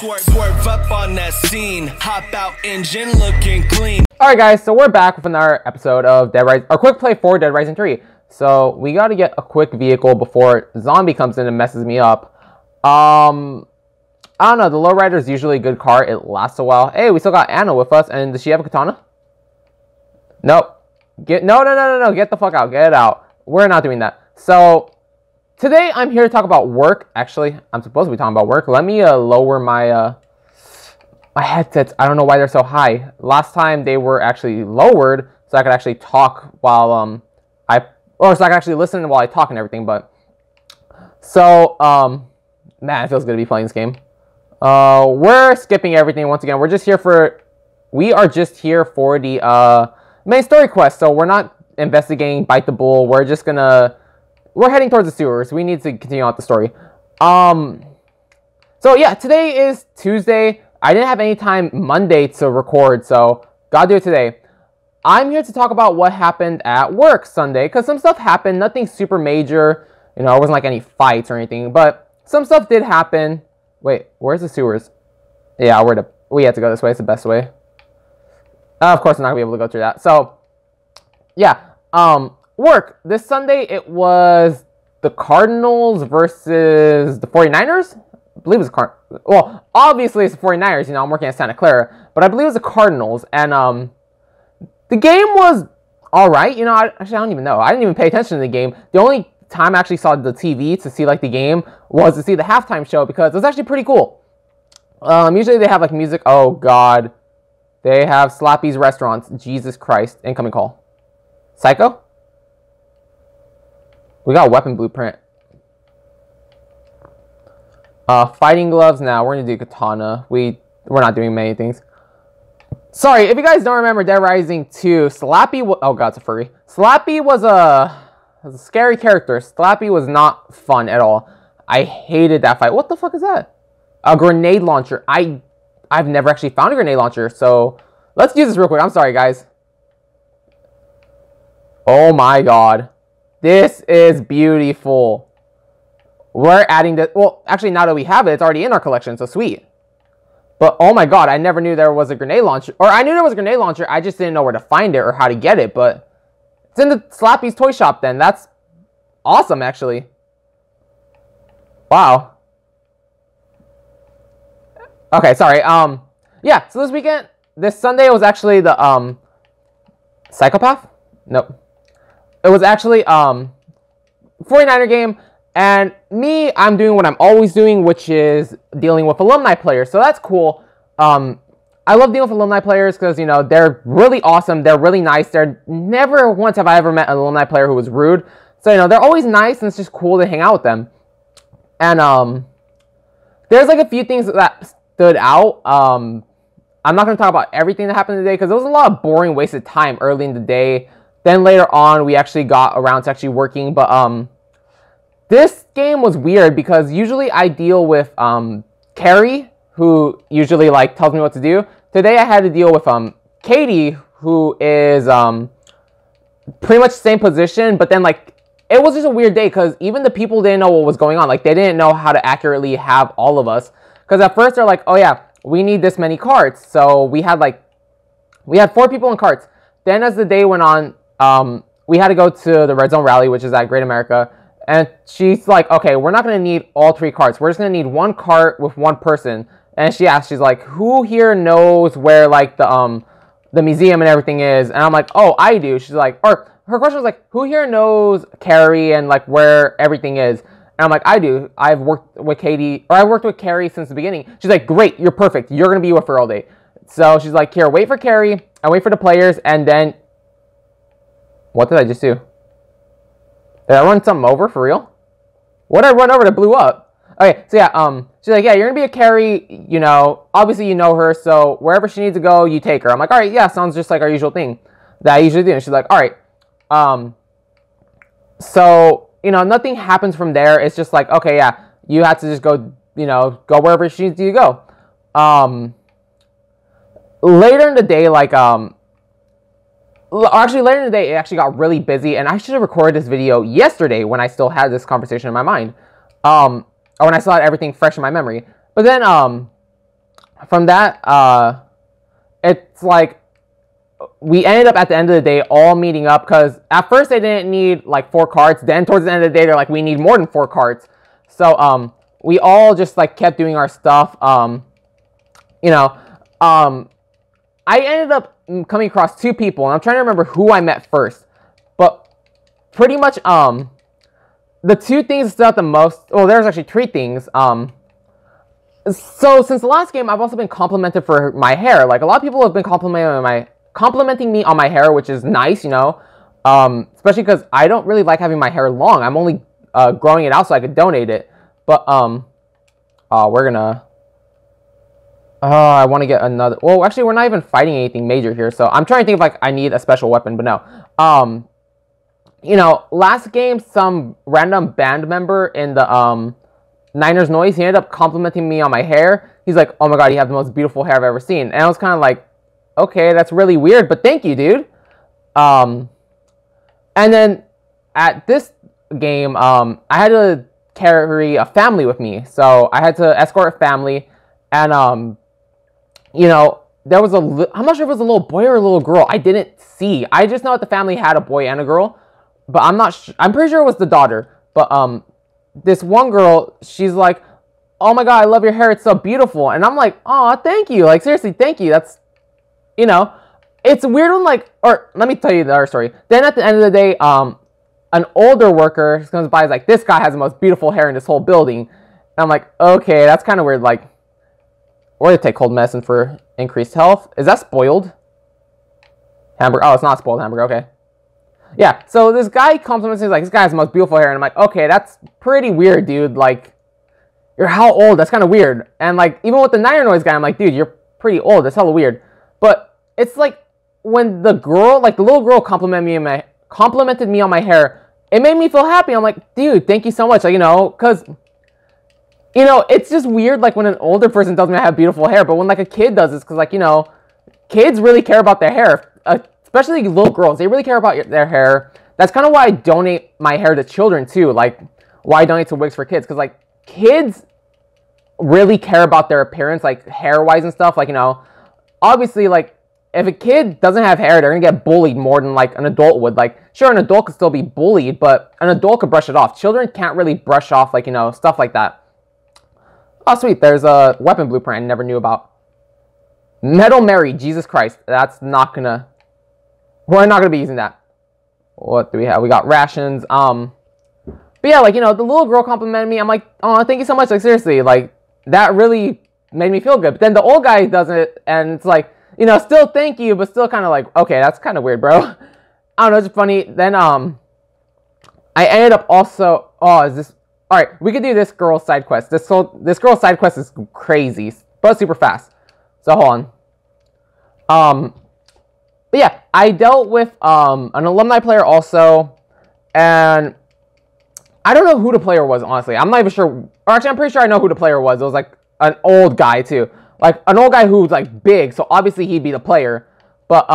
Swerve up on that scene, hop out engine looking clean. Alright guys, so we're back with another episode of Dead Rising, or quick play for Dead Rising 3. So we gotta get a quick vehicle before Zombie comes in and messes me up. I don't know, the Lowrider is usually a good car, it lasts a while. Hey, we still got Anna with us, and does she have a katana? Nope. No, get the fuck out, get it out. We're not doing that. So, today I'm here to talk about work. Actually, I'm supposed to be talking about work. Let me lower my my headsets. I don't know why they're so high. Last time they were actually lowered so I could actually talk while so I could actually listen while I talk and everything. But so man, it feels good to be playing this game. We're skipping everything once again. We are just here for the main story quest. So we're not investigating Bite the Bull. We're heading towards the sewers. We need to continue on with the story. So yeah, today is Tuesday. I didn't have any time Monday to record, so gotta do it today. I'm here to talk about what happened at work Sunday, because some stuff happened, nothing super major. You know, it wasn't like any fights or anything, but some stuff did happen. Wait, where's the sewers? Yeah, we have to go this way, it's the best way. Of course, I'm not gonna be able to go through that. So, yeah, work. This Sunday, it was the Cardinals versus the 49ers? I believe it was well, obviously it's the 49ers, you know, I'm working at Santa Clara, but I believe it was the Cardinals, and the game was alright, you know, actually I don't even know, I didn't even pay attention to the game. The only time I actually saw the TV to see, like, the game was to see the halftime show, because it was actually pretty cool. Usually they have, like, music, oh god, they have Slappy's Restaurants, Jesus Christ, incoming call. Psycho? We got a weapon blueprint. Fighting gloves. Now we're gonna do katana. We're not doing many things. Sorry if you guys don't remember Dead Rising 2. Slappy. Oh god, it's a furry. Slappy was a scary character. Slappy was not fun at all. I hated that fight. What the fuck is that? A grenade launcher. I've never actually found a grenade launcher. So let's do this real quick. I'm sorry, guys. Oh my god, this is beautiful. We're adding this. Well, actually, now that we have it, it's already in our collection, so sweet. But, oh my god, I never knew there was a grenade launcher. Or, I knew there was a grenade launcher, I just didn't know where to find it or how to get it. But, it's in the Slappy's toy shop then. That's awesome, actually. Wow. Okay, sorry. Yeah, so this Sunday was actually the, Psychopath? Nope. It was actually, 49er game. And me, I'm doing what I'm always doing, which is dealing with alumni players. So that's cool. I love dealing with alumni players because, you know, they're really awesome. They're really nice. Never once have I ever met an alumni player who was rude. So, you know, they're always nice and it's just cool to hang out with them. And there's like a few things that stood out. I'm not going to talk about everything that happened today because there was a lot of boring, wasted time early in the day. Then later on, we actually got around to actually working. But, this game was weird because usually I deal with Carrie, who usually like tells me what to do. Today I had to deal with Katie, who is pretty much the same position, but then like it was just a weird day because even the people didn't know what was going on. Like they didn't know how to accurately have all of us. Because at first they're like, oh yeah, we need this many carts. So we had 4 people in carts. Then as the day went on, we had to go to the Red Zone Rally, which is at Great America. And she's like, okay, we're not going to need all 3 carts. We're just going to need 1 cart with 1 person. And she asked, she's like, who here knows where, like, the museum and everything is? And I'm like, oh, I do. She's like, or her question was like, who here knows Carrie and, like, where everything is? And I'm like, I do. I've worked with Carrie since the beginning. She's like, great, you're perfect. You're going to be with her all day. So she's like, here, wait for Carrie. And wait for the players. And then, what did I just do? Did I run something over, for real? What did I run over that blew up? Okay, so yeah, she's like, yeah, you're gonna be a Carrie, you know, obviously you know her, so wherever she needs to go, you take her. I'm like, alright, yeah, sounds just like our usual thing that I usually do. And she's like, alright, so, you know, nothing happens from there. It's just like, okay, yeah, you have to just go, you know, go wherever she needs you to go. Later in the day, like, actually, later in the day, it actually got really busy, and I should have recorded this video yesterday when I still had this conversation in my mind. Or when I still had everything fresh in my memory. But then, from that, it's like we ended up at the end of the day all meeting up because at first they didn't need like 4 carts. Then towards the end of the day, they're like, we need more than 4 carts. So we all just like kept doing our stuff. You know, I ended up coming across 2 people, and I'm trying to remember who I met first. But pretty much, the 2 things that stood out the most. Well, there's actually 3 things. So since the last game, I've also been complimented for my hair. Like a lot of people have been complimenting me on my hair, which is nice, you know. Especially because I don't really like having my hair long. I'm only growing it out so I could donate it. But we're gonna. I want to get another. Well, actually, we're not even fighting anything major here, so I'm trying to think if like I need a special weapon, but no. You know, last game, some random band member in the Niners Noise, he ended up complimenting me on my hair. He's like, "Oh my god, you have the most beautiful hair I've ever seen," and I was kind of like, "Okay, that's really weird, but thank you, dude." And then at this game, I had to carry a family with me, so I had to escort a family, and you know, there was I'm not sure if it was a little boy or a little girl. I didn't see. I just know that the family had a boy and a girl, but I'm not I'm pretty sure it was the daughter. But this one girl, she's like, "Oh my god, I love your hair. It's so beautiful." And I'm like, "Oh, thank you. Like seriously, thank you." That's, you know, it's weird when like, or let me tell you the other story. Then at the end of the day, an older worker comes by, is like, "This guy has the most beautiful hair in this whole building." And I'm like, "Okay, that's kind of weird." Like, or to take cold medicine for increased health. Is that spoiled hamburger? Oh, it's not spoiled hamburger. Okay. Yeah, so this guy compliments me, he's like, "This guy has the most beautiful hair." And I'm like, "Okay, that's pretty weird, dude. Like, you're how old? That's kind of weird." And like, even with the Niner Noise guy, I'm like, "Dude, you're pretty old. That's hella weird." But it's like, when the girl, like the little girl complimented me on my hair, it made me feel happy. I'm like, "Dude, thank you so much." Like, you know, because, you know, it's just weird, like, when an older person tells me I have beautiful hair, but when, like, a kid does this, because, like, you know, kids really care about their hair, especially little girls. They really care about their hair. That's kind of why I donate my hair to children, too, like, why I donate to wigs for kids, because, like, kids really care about their appearance, like, hair-wise and stuff, like, you know, obviously, like, if a kid doesn't have hair, they're gonna get bullied more than, like, an adult would. Like, sure, an adult could still be bullied, but an adult could brush it off. Children can't really brush off, like, you know, stuff like that. Oh, sweet. There's a weapon blueprint I never knew about. Metal Mary. Jesus Christ. That's not gonna... We're not gonna be using that. What do we have? We got rations. But yeah, like, you know, the little girl complimented me. I'm like, "Oh, thank you so much." Like, seriously, like, that really made me feel good. But then the old guy does it, and it's like, you know, still thank you, but still kind of like, okay, that's kind of weird, bro. I don't know, it's funny. Then, I ended up also... Oh, is this... Alright, we could do this girl's side quest. This girl's side quest is crazy, but super fast. So, hold on. But yeah, I dealt with an alumni player also, and I don't know who the player was, honestly. I'm not even sure, or actually, I'm pretty sure I know who the player was. It was, like, an old guy, too. Like, an old guy who's, like, big, so obviously he'd be the player. But,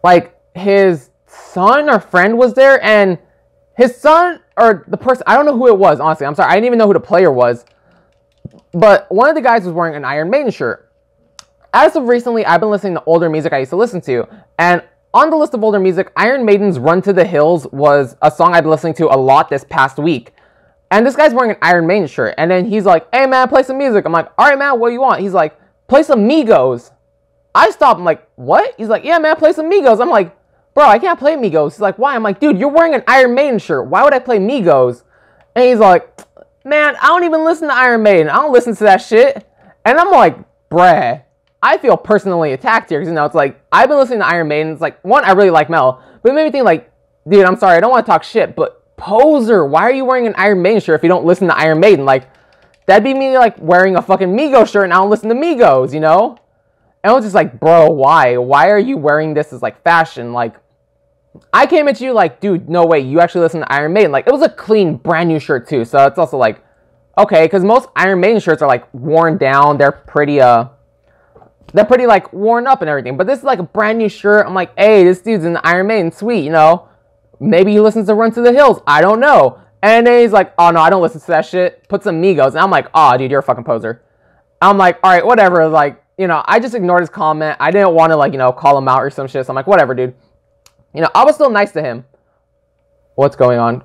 like, his son or friend was there, and his son... Or the person, I don't know who it was, honestly. I'm sorry, I didn't even know who the player was. But one of the guys was wearing an Iron Maiden shirt. As of recently, I've been listening to older music I used to listen to. And on the list of older music, Iron Maiden's Run to the Hills was a song I've been listening to a lot this past week. And this guy's wearing an Iron Maiden shirt. And then he's like, "Hey man, play some music." I'm like, "Alright man, what do you want?" He's like, "Play some Migos." I stopped, I'm like, "What?" He's like, "Yeah man, play some Migos." I'm like, "Bro, I can't play Migos." He's like, "Why?" I'm like, "Dude, you're wearing an Iron Maiden shirt. Why would I play Migos?" And he's like, "Man, I don't even listen to Iron Maiden. I don't listen to that shit." And I'm like, bruh, I feel personally attacked here. Because, you know, it's like, I've been listening to Iron Maiden. It's like, one, I really like metal. But it made me think, like, dude, I'm sorry, I don't want to talk shit, but poser, why are you wearing an Iron Maiden shirt if you don't listen to Iron Maiden? Like, that'd be me, like, wearing a fucking Migos shirt and I don't listen to Migos, you know? And I was just like, bro, why? Why are you wearing this as, like, fashion? Like, I came at you like, dude, no way, you actually listen to Iron Maiden. Like, it was a clean, brand new shirt, too. So it's also like, okay, because most Iron Maiden shirts are, like, worn down. They're pretty, like, worn up and everything. But this is, like, a brand new shirt. I'm like, hey, this dude's in the Iron Maiden, sweet, you know? Maybe he listens to Run to the Hills. I don't know. And then he's like, oh, no, I don't listen to that shit. Put some Migos. And I'm like, oh, dude, you're a fucking poser. I'm like, all right, whatever. Like, you know, I just ignored his comment. I didn't want to, like, you know, call him out or some shit. So I'm like, whatever, dude. You know, I was still nice to him. What's going on?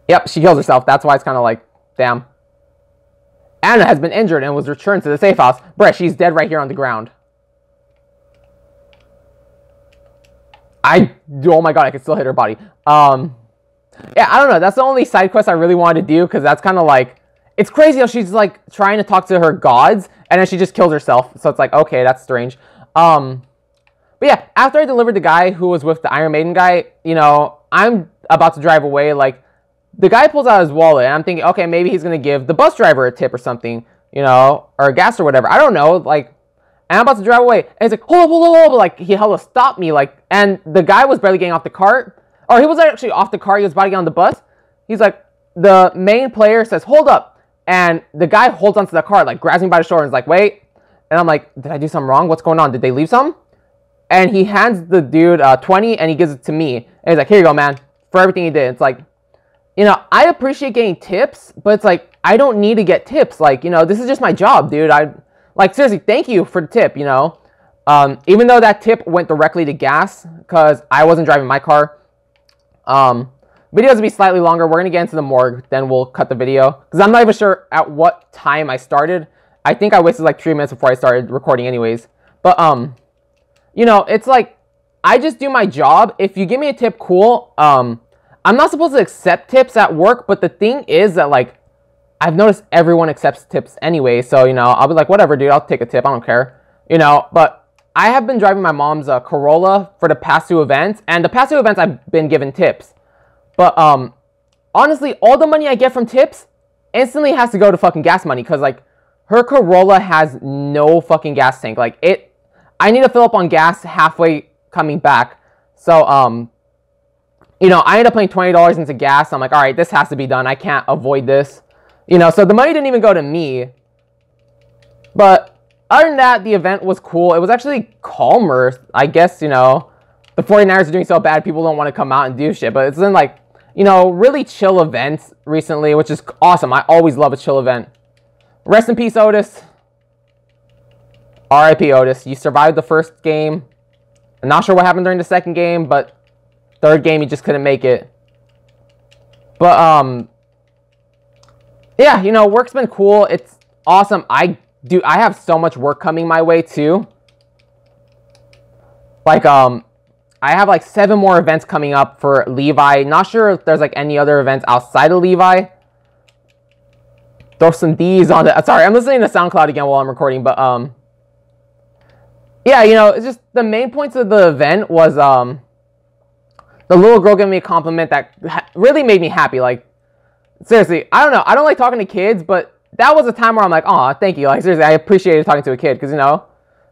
Yep, she kills herself. That's why it's kind of like, damn. Anna has been injured and was returned to the safe house. Bruh, she's dead right here on the ground. Oh my god, I can still hit her body. Yeah, I don't know. That's the only side quest I really wanted to do, because that's kind of like, it's crazy how she's like trying to talk to her gods, and then she just kills herself. So it's like, okay, that's strange. But yeah, after I delivered the guy who was with the Iron Maiden guy, you know, I'm about to drive away. Like, the guy pulls out his wallet, and I'm thinking, okay, maybe he's gonna give the bus driver a tip or something, you know, or gas or whatever. I don't know. Like, and I'm about to drive away, and he's like, hold up, hold up, hold up. Like, he hella stopped me, like, and the guy was barely getting off the cart. Or he was actually off the car. He was about to get on the bus. He's like, the main player says, hold up. And the guy holds onto the car, like, grabs me by the shoulder and is like, wait. And I'm like, did I do something wrong? What's going on? Did they leave something? And he hands the dude 20, and he gives it to me. And he's like, here you go, man, for everything he did. It's like, you know, I appreciate getting tips, but it's like, I don't need to get tips. Like, you know, this is just my job, dude. Like, seriously, thank you for the tip, you know. Even though that tip went directly to gas, because I wasn't driving my car. Videos will be slightly longer. We're going to get into the morgue, then we'll cut the video. Because I'm not even sure at what time I started. I think I wasted like 3 minutes before I started recording anyways. But, you know, it's like, I just do my job. If you give me a tip, cool. I'm not supposed to accept tips at work, but the thing is that, like, I've noticed everyone accepts tips anyway. So, you know, I'll be like, whatever, dude, I'll take a tip. I don't care. You know, but I have been driving my mom's Corolla for the past 2 events, and the past 2 events I've been given tips. But honestly, all the money I get from tips instantly has to go to fucking gas money, because like her Corolla has no fucking gas tank. Like, I need to fill up on gas halfway coming back. So you know, I ended up putting $20 into gas. I'm like, all right, this has to be done. I can't avoid this. You know, so the money didn't even go to me. But other than that, the event was cool. It was actually calmer. I guess, you know, the 49ers are doing so bad, people don't want to come out and do shit. But it's been like, you know, really chill events recently, which is awesome. I always love a chill event. Rest in peace, Otis. R.I.P. Otis. You survived the first game. I'm not sure what happened during the second game, but third game, you just couldn't make it. But, yeah, you know, work's been cool. It's awesome. I have so much work coming my way, too. Like, I have, like, 7 more events coming up for Levi. Not sure if there's, like, any other events outside of Levi. Throw some D's on it. Sorry, I'm listening to SoundCloud again while I'm recording, but, yeah, you know, it's just the main points of the event was, the little girl giving me a compliment that really made me happy. Like, seriously, I don't know. I don't like talking to kids, but that was a time where I'm like, aw, thank you. Like, seriously, I appreciated talking to a kid, because, you know,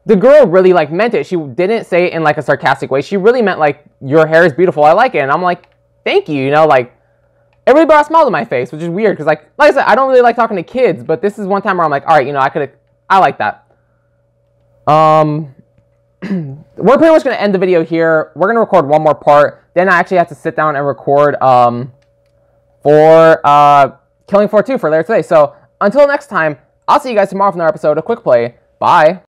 the girl really, like, meant it. She didn't say it in, like, a sarcastic way. She really meant, like, your hair is beautiful. I like it. And I'm like, thank you, you know, like, it really brought a smile to my face, which is weird, because, like I said, I don't really like talking to kids, but this is one time where I'm like, all right, you know, I like that. We're pretty much going to end the video here. We're going to record one more part. Then I actually have to sit down and record for Killing Floor 2 for later today. So until next time, I'll see you guys tomorrow for another episode of Quick Play. Bye.